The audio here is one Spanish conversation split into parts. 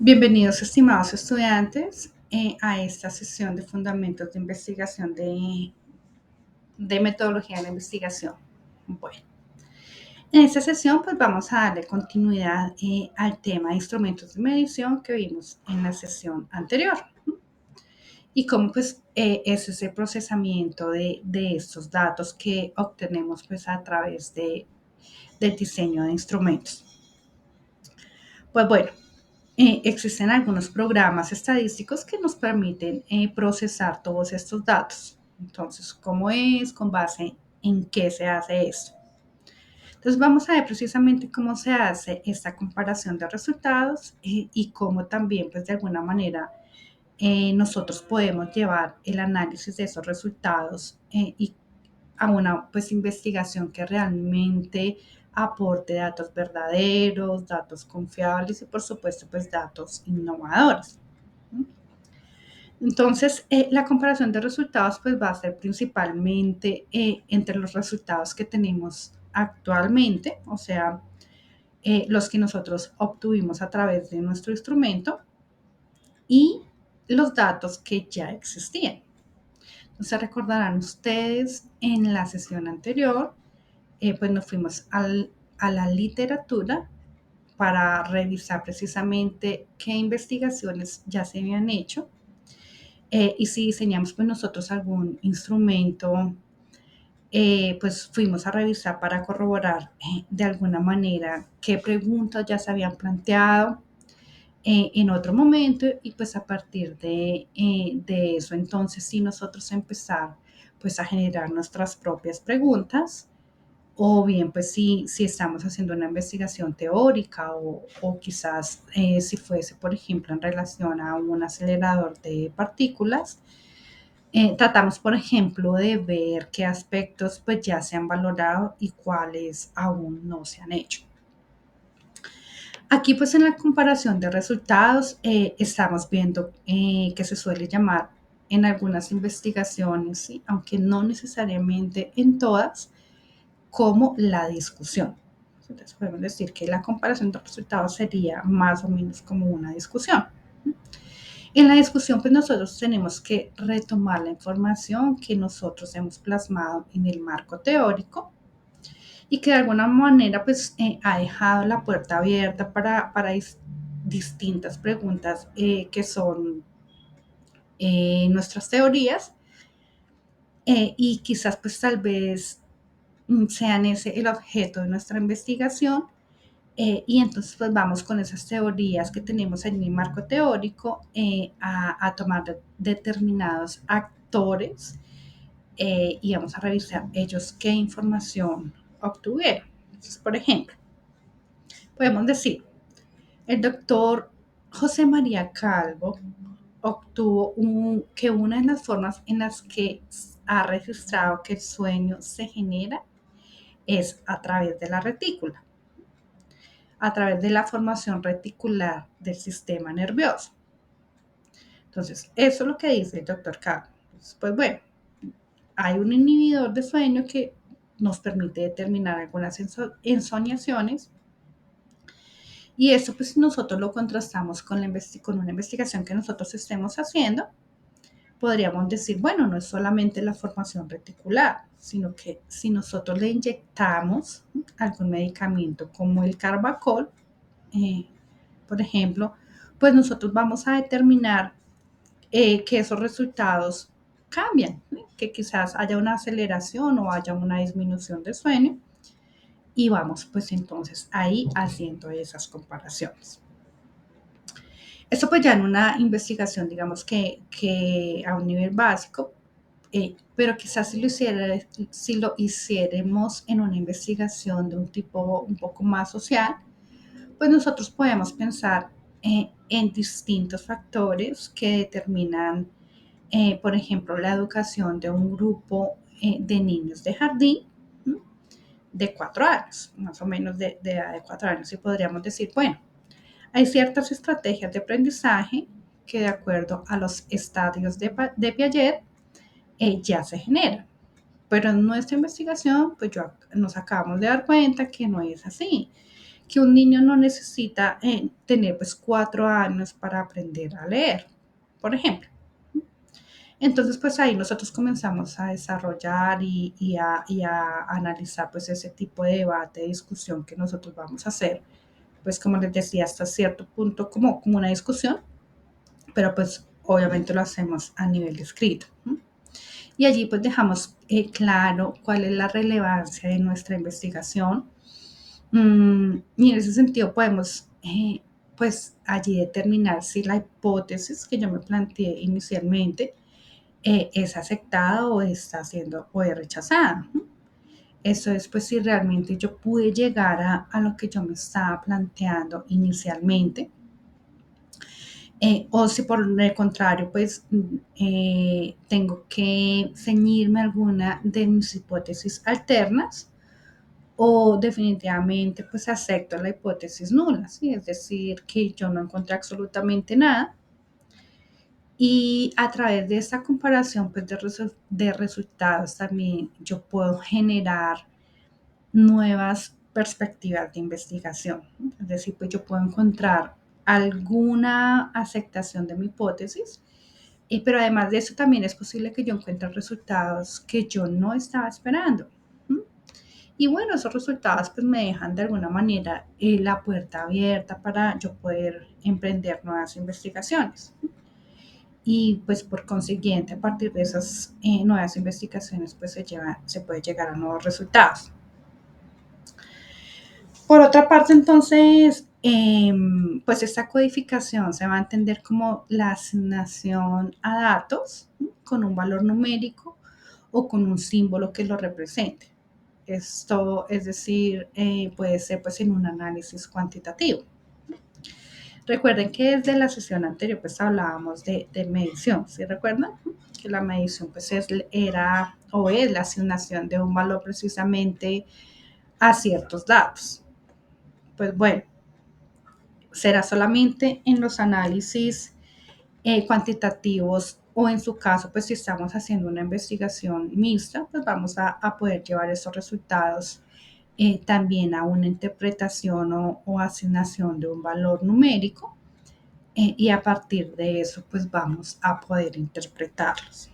Bienvenidos, estimados estudiantes, a esta sesión de Fundamentos de Investigación de Metodología de la Investigación. Bueno, en esta sesión pues vamos a darle continuidad al tema de instrumentos de medición que vimos en la sesión anterior y cómo pues es ese procesamiento de estos datos que obtenemos pues a través del diseño de instrumentos. Pues bueno, existen algunos programas estadísticos que nos permiten procesar todos estos datos. Entonces, ¿cómo es? ¿Con base en qué se hace esto? Entonces, vamos a ver precisamente cómo se hace esta comparación de resultados y cómo también, pues, de alguna manera, nosotros podemos llevar el análisis de esos resultados y a una, pues, investigación que realmente aporte datos verdaderos, datos confiables y por supuesto pues datos innovadores. Entonces, la comparación de resultados pues va a ser principalmente entre los resultados que tenemos actualmente, o sea, los que nosotros obtuvimos a través de nuestro instrumento y los datos que ya existían. Entonces, recordarán ustedes en la sesión anterior, pues nos fuimos a la literatura para revisar precisamente qué investigaciones ya se habían hecho y si diseñamos pues nosotros algún instrumento, pues fuimos a revisar para corroborar de alguna manera qué preguntas ya se habían planteado en otro momento y pues a partir de eso entonces sí nosotros empezar pues a generar nuestras propias preguntas o bien pues si estamos haciendo una investigación teórica o quizás si fuese por ejemplo en relación a un acelerador de partículas, tratamos por ejemplo de ver qué aspectos pues ya se han valorado y cuáles aún no se han hecho. Aquí pues en la comparación de resultados estamos viendo que se suele llamar en algunas investigaciones, ¿sí? Aunque no necesariamente en todas, como la discusión. Entonces podemos decir que la comparación de resultados sería más o menos como una discusión. En la discusión, pues nosotros tenemos que retomar la información que nosotros hemos plasmado en el marco teórico y que de alguna manera pues ha dejado la puerta abierta para distintas preguntas que son nuestras teorías y quizás pues tal vez sean ese el objeto de nuestra investigación. Y entonces pues vamos con esas teorías que tenemos en el marco teórico a tomar determinados actores y vamos a revisar ellos qué información obtuvieron. Entonces, por ejemplo, podemos decir, el doctor José María Calvo obtuvo que una de las formas en las que ha registrado que el sueño se genera es a través de la retícula, a través de la formación reticular del sistema nervioso. Entonces, eso es lo que dice el doctor Calvo. Pues bueno, hay un inhibidor de sueño que nos permite determinar algunas ensoñaciones y eso pues nosotros lo contrastamos con una investigación que nosotros estemos haciendo. Podríamos decir, bueno, no es solamente la formación reticular, sino que si nosotros le inyectamos algún medicamento como el Carbacol, eh, por ejemplo, pues nosotros vamos a determinar que esos resultados cambian, ¿sí? Que quizás haya una aceleración o haya una disminución de sueño y vamos pues entonces ahí haciendo esas comparaciones. Esto pues ya en una investigación digamos que a un nivel básico, pero quizás si lo hiciéramos en una investigación de un tipo un poco más social, pues nosotros podemos pensar en distintos factores que determinan, por ejemplo, la educación de un grupo de niños de jardín de 4 años, más o menos de edad de 4 años, y podríamos decir, bueno, hay ciertas estrategias de aprendizaje que de acuerdo a los estadios de Piaget ya se generan. Pero en nuestra investigación, pues nos acabamos de dar cuenta que no es así, que un niño no necesita tener pues 4 años para aprender a leer, por ejemplo. Entonces, pues ahí nosotros comenzamos a desarrollar y a analizar pues ese tipo de debate, de discusión que nosotros vamos a hacer, pues como les decía, hasta cierto punto como una discusión, pero pues obviamente lo hacemos a nivel de escrito. Y allí pues dejamos claro cuál es la relevancia de nuestra investigación. Y en ese sentido podemos pues allí determinar si la hipótesis que yo me planteé inicialmente es aceptada o está siendo o es rechazada. Eso es pues si realmente yo pude llegar a lo que yo me estaba planteando inicialmente, o si por el contrario pues tengo que ceñirme a alguna de mis hipótesis alternas, o definitivamente pues acepto la hipótesis nula, ¿sí? Es decir, que yo no encontré absolutamente nada. Y a través de esta comparación pues, de resultados también yo puedo generar nuevas perspectivas de investigación. Es decir, pues yo puedo encontrar alguna aceptación de mi hipótesis, pero además de eso también es posible que yo encuentre resultados que yo no estaba esperando. Y bueno, esos resultados pues me dejan de alguna manera la puerta abierta para yo poder emprender nuevas investigaciones. Y pues por consiguiente, a partir de esas nuevas investigaciones, pues se puede llegar a nuevos resultados. Por otra parte, entonces, pues esta codificación se va a entender como la asignación a datos con un valor numérico o con un símbolo que lo represente. Esto, es decir, puede ser pues en un análisis cuantitativo. Recuerden que desde la sesión anterior pues hablábamos de medición, ¿sí recuerdan? Que la medición pues era o es la asignación de un valor precisamente a ciertos datos. Pues bueno, será solamente en los análisis cuantitativos o en su caso, pues si estamos haciendo una investigación mixta, pues vamos a poder llevar esos resultados también a una interpretación o asignación de un valor numérico, y a partir de eso pues vamos a poder interpretarlos.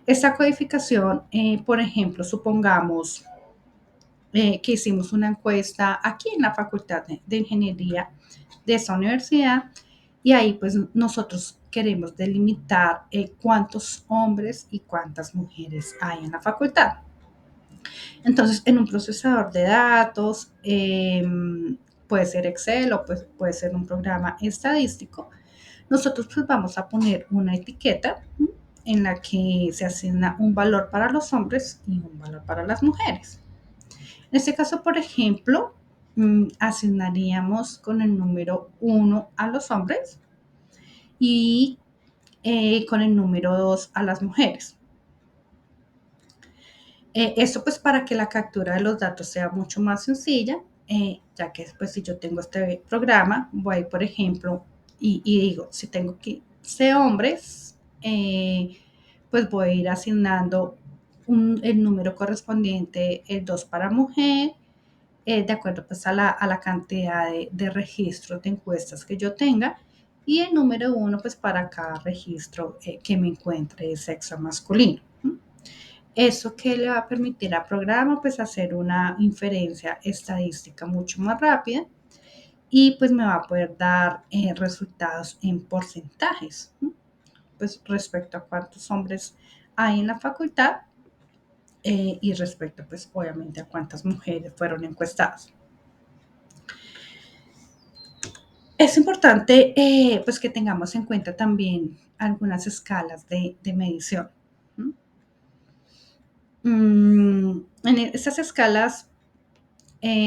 Esta codificación, por ejemplo, supongamos que hicimos una encuesta aquí en la Facultad de Ingeniería de esa universidad, y ahí pues nosotros queremos delimitar cuántos hombres y cuántas mujeres hay en la facultad. Entonces, en un procesador de datos, puede ser Excel o pues, puede ser un programa estadístico, nosotros pues vamos a poner una etiqueta en la que se asigna un valor para los hombres y un valor para las mujeres. En este caso, por ejemplo, asignaríamos con el número 1 a los hombres y con el número 2 a las mujeres. Esto pues para que la captura de los datos sea mucho más sencilla, ya que pues si yo tengo este programa, voy por ejemplo y digo, si tengo 15 hombres, pues voy a ir asignando el número correspondiente, el 2 para mujer, de acuerdo pues a la cantidad de registros de encuestas que yo tenga, y el número 1 pues para cada registro que me encuentre de sexo masculino. Eso que le va a permitir al programa pues hacer una inferencia estadística mucho más rápida, y pues me va a poder dar resultados en porcentajes, pues respecto a cuántos hombres hay en la facultad, y respecto pues obviamente a cuántas mujeres fueron encuestadas. Es importante pues que tengamos en cuenta también algunas escalas de medición. En estas escalas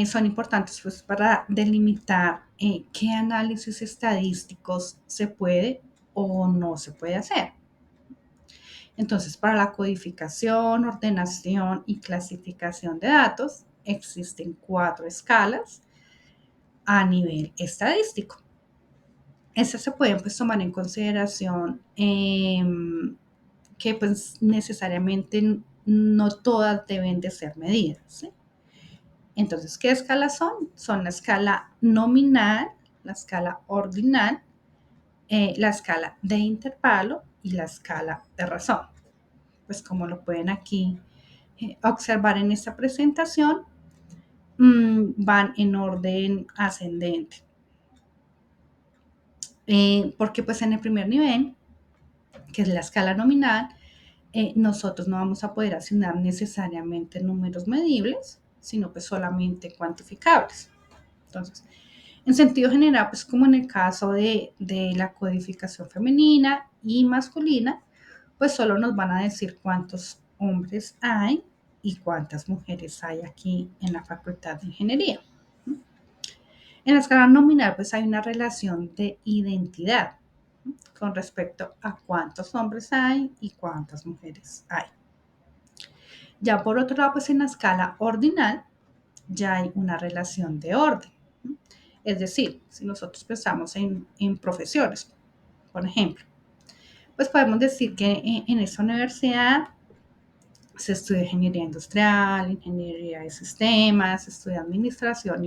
son importantes pues, para delimitar qué análisis estadísticos se puede o no se puede hacer. Entonces, para la codificación, ordenación y clasificación de datos, existen 4 escalas a nivel estadístico. Estas se pueden pues, tomar en consideración que pues, necesariamente no todas deben de ser medidas, ¿sí? Entonces, ¿qué escalas son? Son la escala nominal, la escala ordinal, la escala de intervalo y la escala de razón. Pues como lo pueden aquí observar en esta presentación, van en orden ascendente. Porque pues en el primer nivel, que es la escala nominal, nosotros no vamos a poder asignar necesariamente números medibles, sino pues solamente cuantificables. Entonces, en sentido general, pues como en el caso de la codificación femenina y masculina, pues solo nos van a decir cuántos hombres hay y cuántas mujeres hay aquí en la Facultad de Ingeniería. En la escala nominal, pues hay una relación de identidad con respecto a cuántos hombres hay y cuántas mujeres hay. Ya por otro lado, pues en la escala ordinal ya hay una relación de orden. Es decir, si nosotros pensamos en profesiones, por ejemplo, pues podemos decir que en esta universidad se estudia ingeniería industrial, ingeniería de sistemas, se estudia administración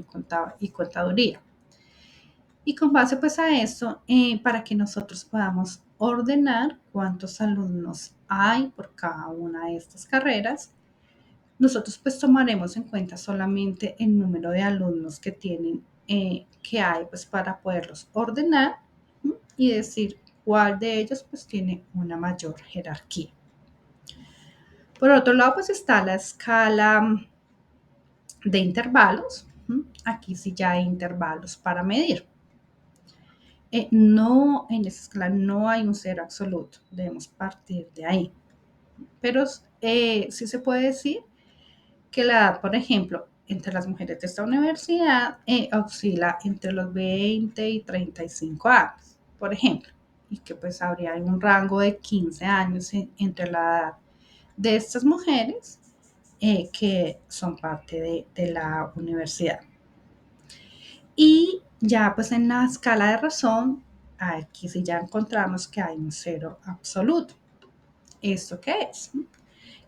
y contaduría. Y con base pues a esto, para que nosotros podamos ordenar cuántos alumnos hay por cada una de estas carreras, nosotros pues tomaremos en cuenta solamente el número de alumnos que tienen, que hay pues para poderlos ordenar, ¿sí? Y decir cuál de ellos pues tiene una mayor jerarquía. Por otro lado pues está la escala de intervalos. ¿Sí? Aquí sí ya hay intervalos para medir. No, en esa escala no hay un cero absoluto, debemos partir de ahí. Pero sí se puede decir que la edad, por ejemplo, entre las mujeres de esta universidad oscila entre los 20 y 35 años, por ejemplo, y que pues habría un rango de 15 años entre la edad de estas mujeres que son parte de la universidad. Y ya pues en la escala de razón, aquí sí ya encontramos que hay un cero absoluto. ¿Esto qué es?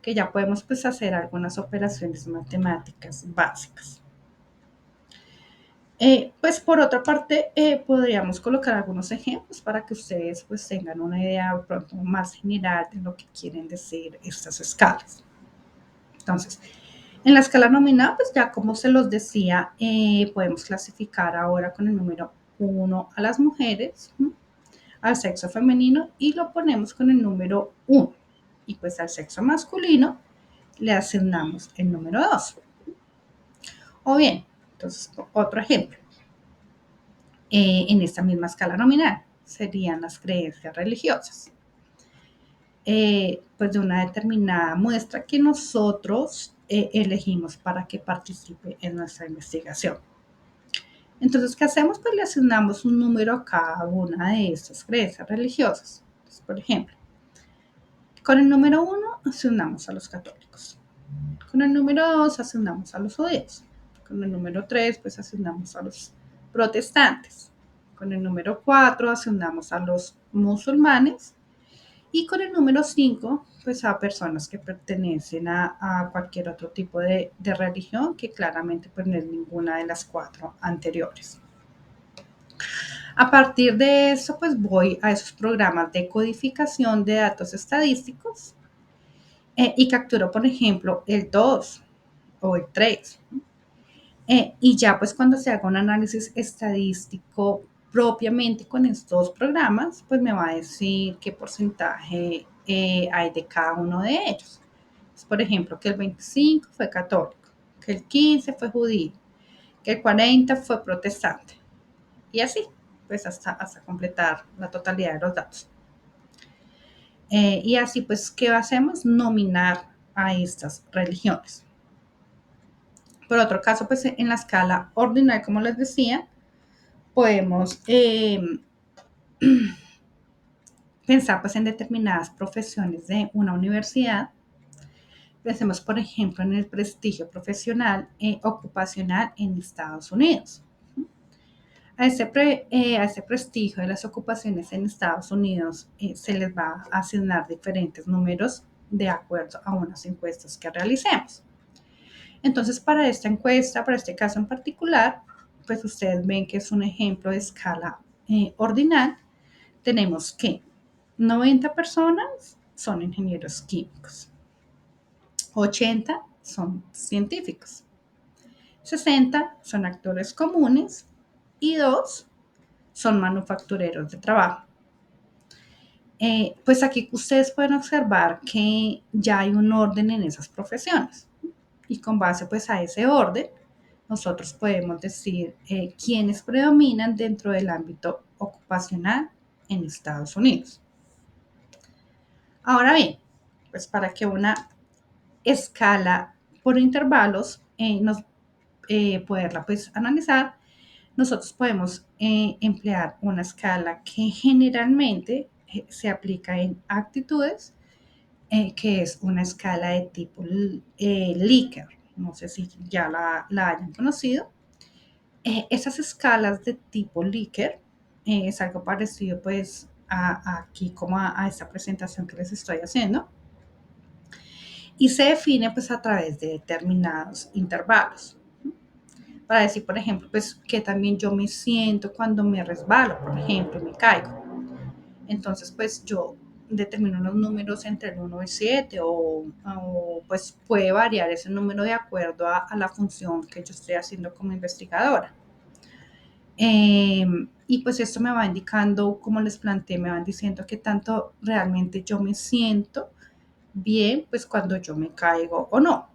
Que ya podemos pues hacer algunas operaciones matemáticas básicas. Pues por otra parte, podríamos colocar algunos ejemplos para que ustedes pues tengan una idea pronto más general de lo que quieren decir estas escalas. Entonces, en la escala nominal, pues ya como se los decía, podemos clasificar ahora con el número 1 a las mujeres, ¿sí? Al sexo femenino y lo ponemos con el número 1. Y pues al sexo masculino le asignamos el número 2. O bien, entonces, otro ejemplo, en esta misma escala nominal serían las creencias religiosas. Pues de una determinada muestra que nosotros elegimos para que participe en nuestra investigación. Entonces, ¿qué hacemos? Pues le asignamos un número a cada una de estas creencias religiosas. Entonces, por ejemplo, con el número 1 asignamos a los católicos. Con el número 2 asignamos a los judíos. Con el número 3 pues asignamos a los protestantes. Con el número 4 asignamos a los musulmanes. Y con el número 5 pues a personas que pertenecen a cualquier otro tipo de religión que claramente pues no es ninguna de las 4 anteriores. A partir de eso, pues voy a esos programas de codificación de datos estadísticos y capturo, por ejemplo, el 2 o el 3. Y ya pues cuando se haga un análisis estadístico propiamente con estos programas, pues me va a decir qué porcentaje hay de cada uno de ellos. Pues, por ejemplo, que el 25 fue católico, que el 15 fue judío, que el 40 fue protestante. Y así, pues hasta completar la totalidad de los datos. Y así, pues, ¿qué hacemos? Nominar a estas religiones. Por otro caso, pues en la escala ordinal, como les decía, podemos pensar pues en determinadas profesiones de una universidad. Pensemos, por ejemplo, en el prestigio profesional ocupacional en Estados Unidos. A ese prestigio de las ocupaciones en Estados Unidos se les va a asignar diferentes números de acuerdo a unas encuestas que realicemos. Entonces, para esta encuesta, para este caso en particular, pues ustedes ven que es un ejemplo de escala ordinal. Tenemos que 90 personas son ingenieros químicos, 80 son científicos, 60 son actores comunes y 2 son manufactureros de trabajo. Pues aquí ustedes pueden observar que ya hay un orden en esas profesiones y con base pues a ese orden nosotros podemos decir quiénes predominan dentro del ámbito ocupacional en Estados Unidos. Ahora bien, pues para que una escala por intervalos poderla pues analizar, nosotros podemos emplear una escala que generalmente se aplica en actitudes, que es una escala de tipo Likert. No sé si ya la hayan conocido. Esas escalas de tipo Likert es algo parecido pues aquí como a esta presentación que les estoy haciendo y se define pues a través de determinados intervalos. Para decir, por ejemplo, pues que también yo me siento cuando me resbalo, por ejemplo, me caigo. Entonces, pues yo determino unos números entre el 1 y 7 o pues puede variar ese número de acuerdo a la función que yo estoy haciendo como investigadora. Y pues esto me va indicando, como les planteé, me van diciendo que tanto realmente yo me siento bien, pues cuando yo me caigo o no.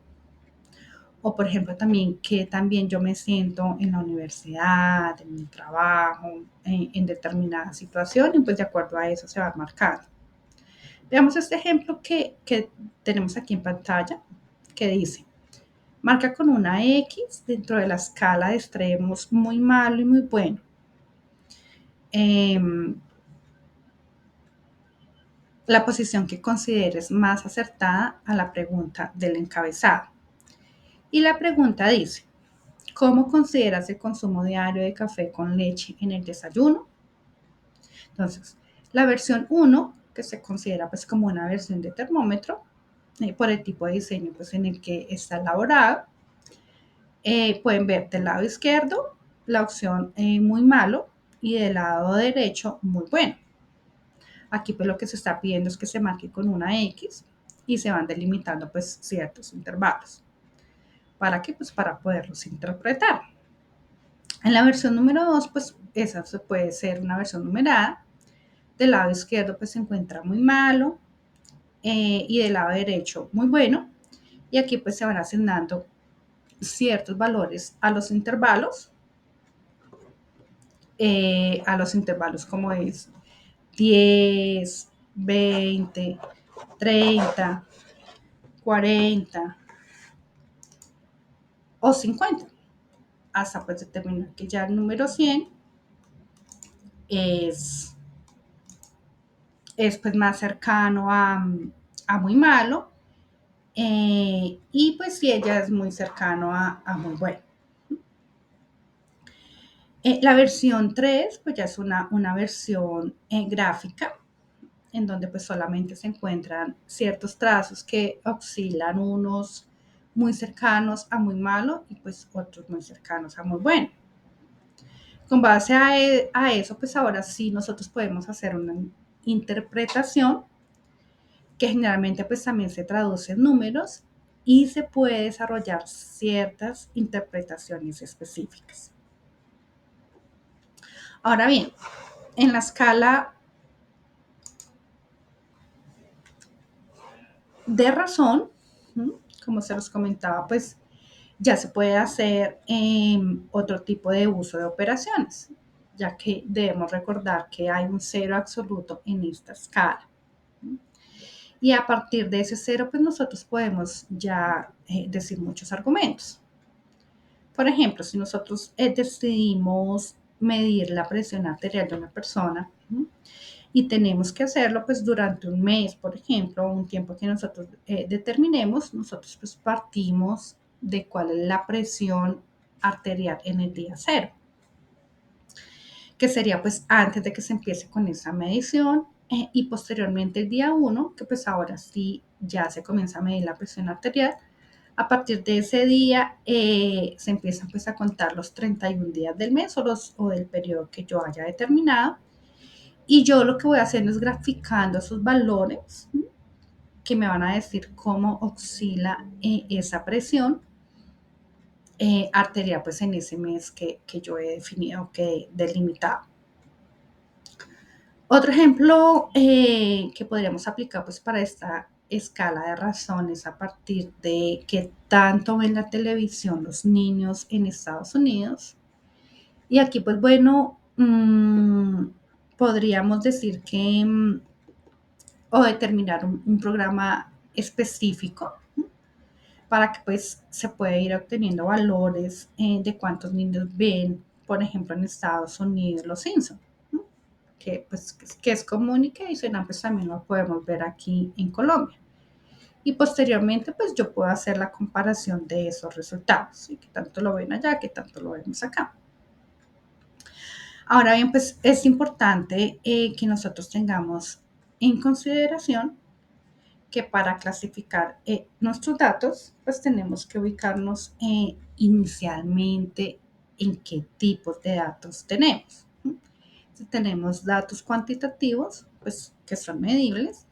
O por ejemplo también que también yo me siento en la universidad, en mi trabajo, en determinada situación y pues de acuerdo a eso se va marcando. Veamos este ejemplo que tenemos aquí en pantalla que dice, marca con una X dentro de la escala de extremos muy malo y muy bueno. La posición que consideres más acertada a la pregunta del encabezado. Y la pregunta dice, ¿cómo consideras el consumo diario de café con leche en el desayuno? Entonces, la versión 1, que se considera pues como una versión de termómetro, por el tipo de diseño pues, en el que está elaborado, pueden ver del lado izquierdo la opción muy malo y del lado derecho muy bueno. Aquí pues lo que se está pidiendo es que se marque con una X y se van delimitando pues ciertos intervalos. ¿Para qué? Pues para poderlos interpretar. En la versión número 2, pues esa puede ser una versión numerada. Del lado izquierdo pues se encuentra muy malo y del lado derecho muy bueno. Y aquí pues se van asignando ciertos valores a los intervalos como es 10, 20, 30, 40 o 50, hasta pues determinar que ya el número 100 es, es pues más cercano a muy malo y pues si ella es muy cercano a muy bueno. La versión 3 pues ya es una versión gráfica en donde pues solamente se encuentran ciertos trazos que oscilan unos muy cercanos a muy malo y pues otros muy cercanos a muy bueno. Con base a eso, pues ahora sí nosotros podemos hacer una interpretación que generalmente pues también se traduce en números y se puede desarrollar ciertas interpretaciones específicas. Ahora bien, en la escala de razón, como se los comentaba, pues ya se puede hacer otro tipo de uso de operaciones, ya que debemos recordar que hay un cero absoluto en esta escala. Y a partir de ese cero, pues nosotros podemos ya decir muchos argumentos. Por ejemplo, si nosotros decidimos medir la presión arterial de una persona y tenemos que hacerlo pues durante un mes, por ejemplo, un tiempo que nosotros determinemos, nosotros pues partimos de cuál es la presión arterial en el día cero, que sería pues antes de que se empiece con esa medición y posteriormente el día 1, que pues ahora sí ya se comienza a medir la presión arterial A partir de ese día se empiezan pues a contar los 31 días del mes o del periodo que yo haya determinado. Y yo lo que voy haciendo es graficando esos valores que me van a decir cómo oscila esa presión arterial pues en ese mes que yo he definido, que he delimitado. Otro ejemplo que podríamos aplicar pues para esta escala de razones a partir de que tanto ven la televisión los niños en Estados Unidos. Y aquí pues bueno, podríamos decir que o determinar un programa específico para que pues se pueda ir obteniendo valores de cuántos niños ven, por ejemplo, en Estados Unidos los Simpsons, ¿no? Que pues que es común y que adicional pues también lo podemos ver aquí en Colombia. Y posteriormente pues yo puedo hacer la comparación de esos resultados, y que tanto lo ven allá, que tanto lo vemos acá. Ahora bien, pues es importante que nosotros tengamos en consideración que para clasificar nuestros datos, pues tenemos que ubicarnos inicialmente en qué tipos de datos tenemos. Si tenemos datos cuantitativos, pues que son medibles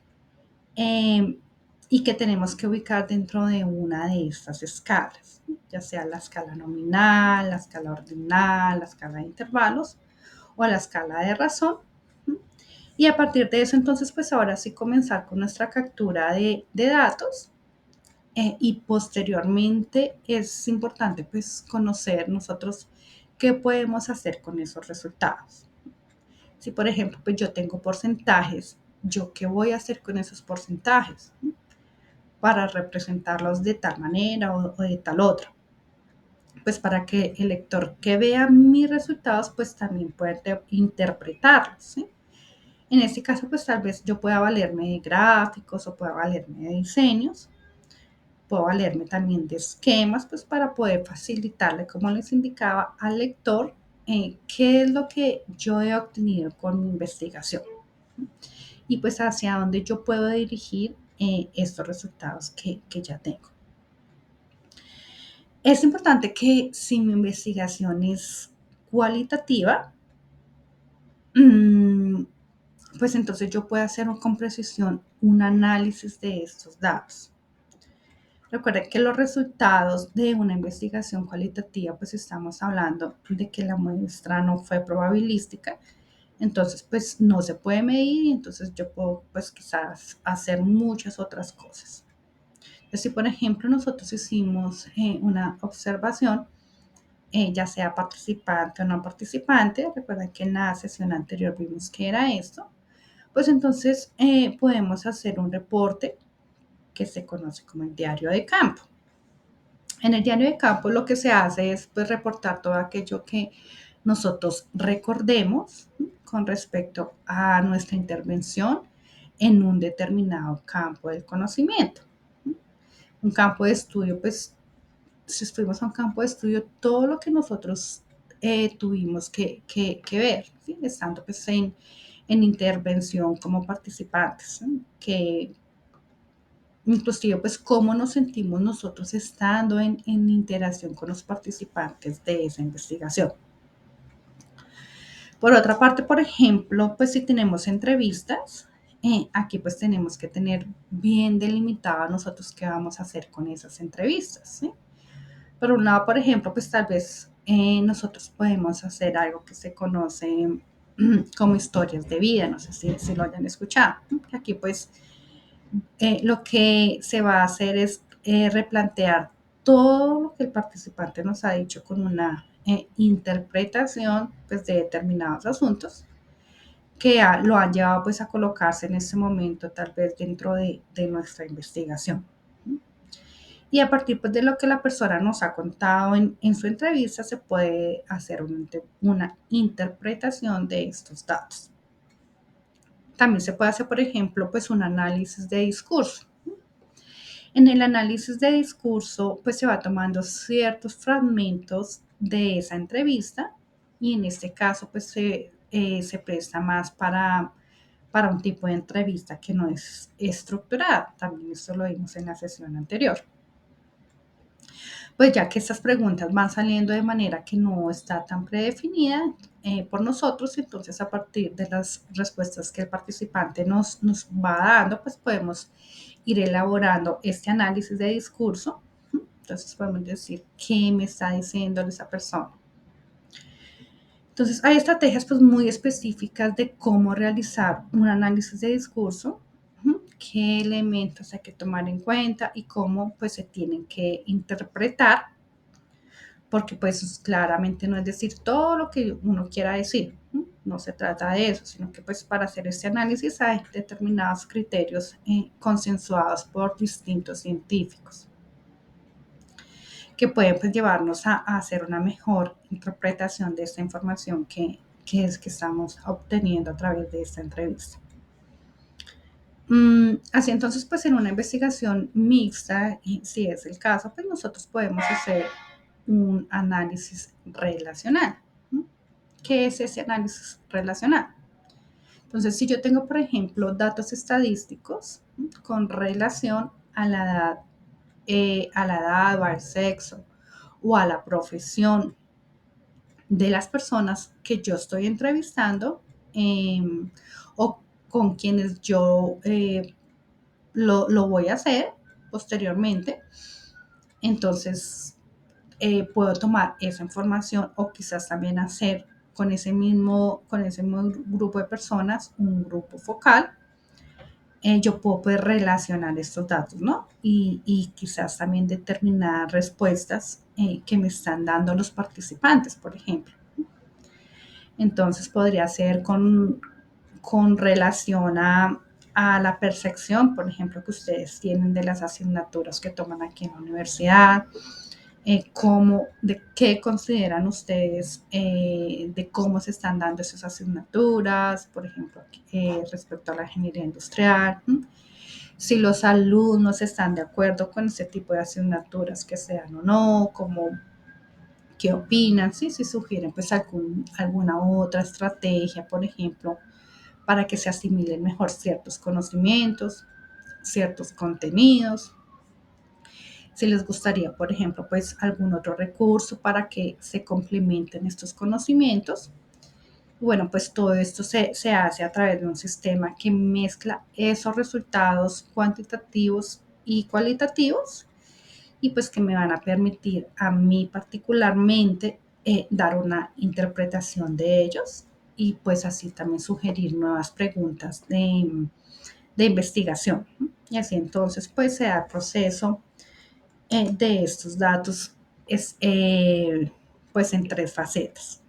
eh, y que tenemos que ubicar dentro de una de estas escalas, ya sea la escala nominal, la escala ordinal, la escala de intervalos o la escala de razón. Y a partir de eso, entonces, pues ahora sí comenzar con nuestra captura de datos y posteriormente es importante pues conocer nosotros qué podemos hacer con esos resultados. Si por ejemplo pues yo tengo porcentajes, ¿yo qué voy a hacer con esos porcentajes? Para representarlos de tal manera o de tal otra. Pues para que el lector que vea mis resultados pues también pueda interpretarlos, ¿sí? En este caso pues tal vez yo pueda valerme de gráficos o pueda valerme de diseños. Puedo valerme también de esquemas, pues para poder facilitarle, como les indicaba, al lector qué es lo que yo he obtenido con mi investigación y pues hacia dónde yo puedo dirigir estos resultados que ya tengo. Es importante que si mi investigación es cualitativa, pues entonces yo puedo hacer con precisión un análisis de estos datos. Recuerda que los resultados de una investigación cualitativa, pues estamos hablando de que la muestra no fue probabilística, entonces pues no se puede medir y entonces yo puedo pues quizás hacer muchas otras cosas. Entonces, si por ejemplo nosotros hicimos una observación, ya sea participante o no participante, recuerden que en la sesión anterior vimos que era esto, pues entonces podemos hacer un reporte que se conoce como el diario de campo. En el diario de campo lo que se hace es pues, reportar todo aquello que nosotros recordemos con respecto a nuestra intervención en un determinado campo del conocimiento. Un campo de estudio, pues si fuimos a un campo de estudio, todo lo que nosotros tuvimos que ver, ¿sí? Estando pues en intervención como participantes, ¿sí? Que inclusive pues cómo nos sentimos nosotros estando en interacción con los participantes de esa investigación. Por otra parte, por ejemplo, pues si tenemos entrevistas, aquí pues tenemos que tener bien delimitado nosotros qué vamos a hacer con esas entrevistas, ¿sí? Por un lado, por ejemplo, pues tal vez nosotros podemos hacer algo que se conoce como historias de vida, no sé si lo hayan escuchado. Aquí pues lo que se va a hacer es replantear todo lo que el participante nos ha dicho con una interpretación pues, de determinados asuntos que lo han llevado pues, a colocarse en ese momento tal vez dentro de nuestra investigación. Y a partir pues, de lo que la persona nos ha contado en su entrevista se puede hacer una interpretación de estos datos. También se puede hacer, por ejemplo, pues un análisis de discurso. En el análisis de discurso, pues se va tomando ciertos fragmentos de esa entrevista y en este caso, pues se presta más para un tipo de entrevista que no es estructurada. También esto lo vimos en la sesión anterior. Pues ya que estas preguntas van saliendo de manera que no está tan predefinida por nosotros, entonces a partir de las respuestas que el participante nos va dando, pues podemos ir elaborando este análisis de discurso. Entonces podemos decir qué me está diciendo esa persona. Entonces hay estrategias pues muy específicas de cómo realizar un análisis de discurso, qué elementos hay que tomar en cuenta y cómo pues se tienen que interpretar, porque pues claramente no es decir todo lo que uno quiera decir, no se trata de eso, sino que pues para hacer este análisis hay determinados criterios consensuados por distintos científicos que pueden pues, llevarnos a hacer una mejor interpretación de esta información que estamos obteniendo a través de esta entrevista. Así entonces, pues en una investigación mixta, y si es el caso, pues nosotros podemos hacer un análisis relacional. ¿Qué es ese análisis relacional? Entonces, si yo tengo, por ejemplo, datos estadísticos con relación a la edad o al sexo o a la profesión de las personas que yo estoy entrevistando eh, o con quienes yo lo voy a hacer posteriormente, entonces puedo tomar esa información o quizás también hacer con ese mismo grupo de personas un grupo focal. Yo puedo pues, relacionar estos datos, ¿no? Y quizás también determinar respuestas que me están dando los participantes, por ejemplo. Entonces podría ser con relación a la percepción, por ejemplo, que ustedes tienen de las asignaturas que toman aquí en la universidad, de qué consideran ustedes de cómo se están dando esas asignaturas, por ejemplo, respecto a la ingeniería industrial, si los alumnos están de acuerdo con ese tipo de asignaturas que sean o no, como qué opinan, ¿sí? Si sugieren pues alguna otra estrategia, por ejemplo, para que se asimilen mejor ciertos conocimientos, ciertos contenidos. Si les gustaría, por ejemplo, pues algún otro recurso para que se complementen estos conocimientos. Bueno, pues todo esto se hace a través de un sistema que mezcla esos resultados cuantitativos y cualitativos y pues que me van a permitir a mí particularmente dar una interpretación de ellos y pues así también sugerir nuevas preguntas de investigación. Y así entonces pues se da el proceso de estos datos es, pues en tres facetas.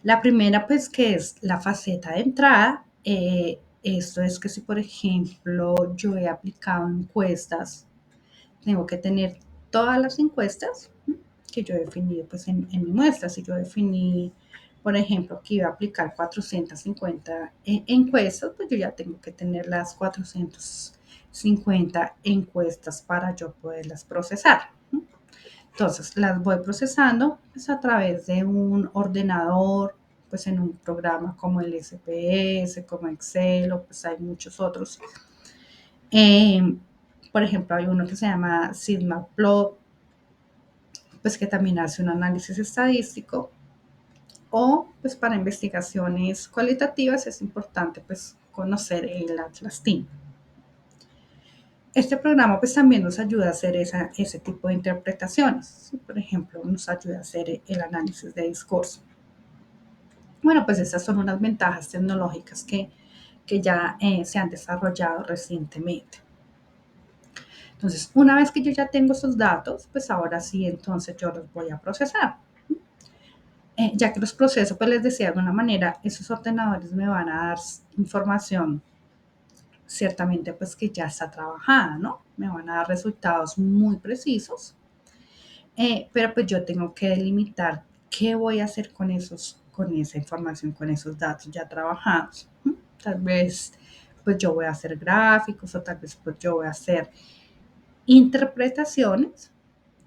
La primera pues que es la faceta de entrada. Esto es que si por ejemplo yo he aplicado encuestas, tengo que tener todas las encuestas que yo he definido pues en mi muestra. Si yo definí, por ejemplo, que iba a aplicar 450 encuestas, pues yo ya tengo que tener las 450 encuestas para yo poderlas procesar. Entonces, las voy procesando pues, a través de un ordenador, pues en un programa como el SPS, como Excel, o pues hay muchos otros. Eh, por ejemplo, hay uno que se llama Sigmaplot, pues que también hace un análisis estadístico, o pues para investigaciones cualitativas es importante pues conocer el Atlas Team. Este programa pues también nos ayuda a hacer ese tipo de interpretaciones. ¿Sí? Por ejemplo, nos ayuda a hacer el análisis de discurso. Bueno, pues esas son unas ventajas tecnológicas que ya se han desarrollado recientemente. Entonces, una vez que yo ya tengo esos datos, pues ahora sí, entonces yo los voy a procesar. Ya que los procesos, pues les decía de alguna manera, esos ordenadores me van a dar información ciertamente pues que ya está trabajada, ¿no? Me van a dar resultados muy precisos, pero pues yo tengo que delimitar qué voy a hacer con esa información, con esos datos ya trabajados. Tal vez pues yo voy a hacer gráficos o tal vez pues yo voy a hacer interpretaciones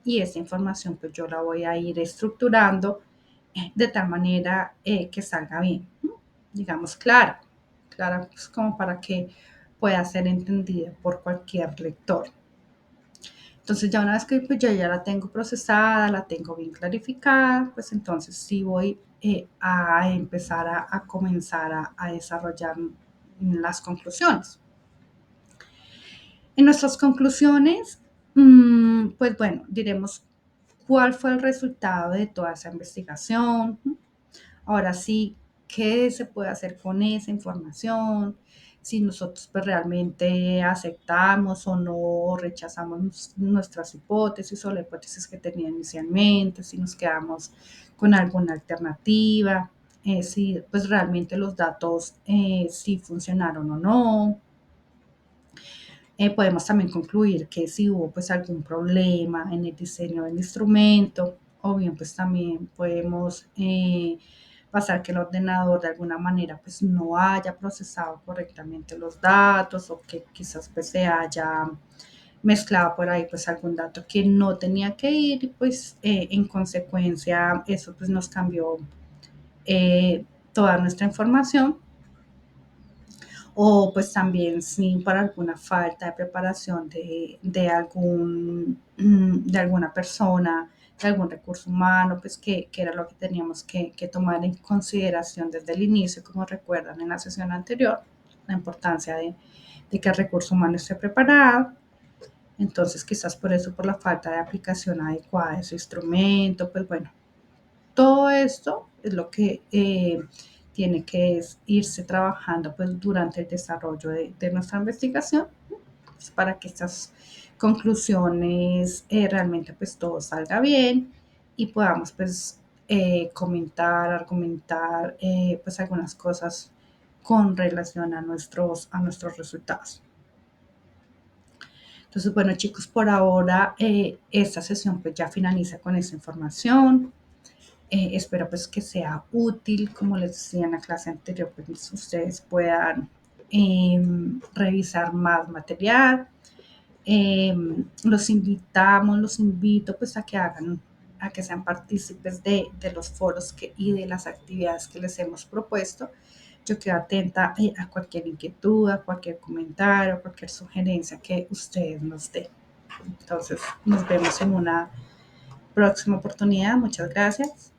y esa información pues yo la voy a ir estructurando de tal manera que salga bien, digamos, clara pues, como para que pueda ser entendida por cualquier lector. Entonces ya una vez que pues, yo ya la tengo procesada, la tengo bien clarificada, pues entonces sí voy a empezar a comenzar a desarrollar las conclusiones. En nuestras conclusiones, pues bueno, diremos cuál fue el resultado de toda esa investigación. Ahora sí, ¿qué se puede hacer con esa información? Si nosotros pues, realmente aceptamos o no rechazamos nuestras hipótesis o la hipótesis que tenía inicialmente, si nos quedamos con alguna alternativa, si pues realmente los datos sí funcionaron o no. Podemos también concluir que si hubo pues algún problema en el diseño del instrumento, o bien pues también podemos pasar que el ordenador de alguna manera pues no haya procesado correctamente los datos, o que quizás pues se haya mezclado por ahí pues algún dato que no tenía que ir, y pues en consecuencia eso pues nos cambió eh, toda nuestra información. O pues también si por alguna falta de preparación de alguna persona, de algún recurso humano, pues que era lo que teníamos que tomar en consideración desde el inicio, como recuerdan en la sesión anterior, la importancia de que el recurso humano esté preparado. Entonces quizás por eso, por la falta de aplicación adecuada de ese instrumento, pues bueno, todo esto es lo que tiene que irse trabajando pues, durante el desarrollo de nuestra investigación, pues, para que estas conclusiones realmente pues todo salga bien y podamos pues comentar, argumentar pues algunas cosas con relación a nuestros resultados. Entonces, bueno chicos, por ahora esta sesión pues ya finaliza con esta información. Espero pues que sea útil, como les decía en la clase anterior, pues ustedes puedan revisar más material. Los invito pues a que hagan, a que sean partícipes de los foros y de las actividades que les hemos propuesto. Yo quedo atenta a cualquier inquietud, a cualquier comentario, cualquier sugerencia que ustedes nos den. Entonces, nos vemos en una próxima oportunidad. Muchas gracias.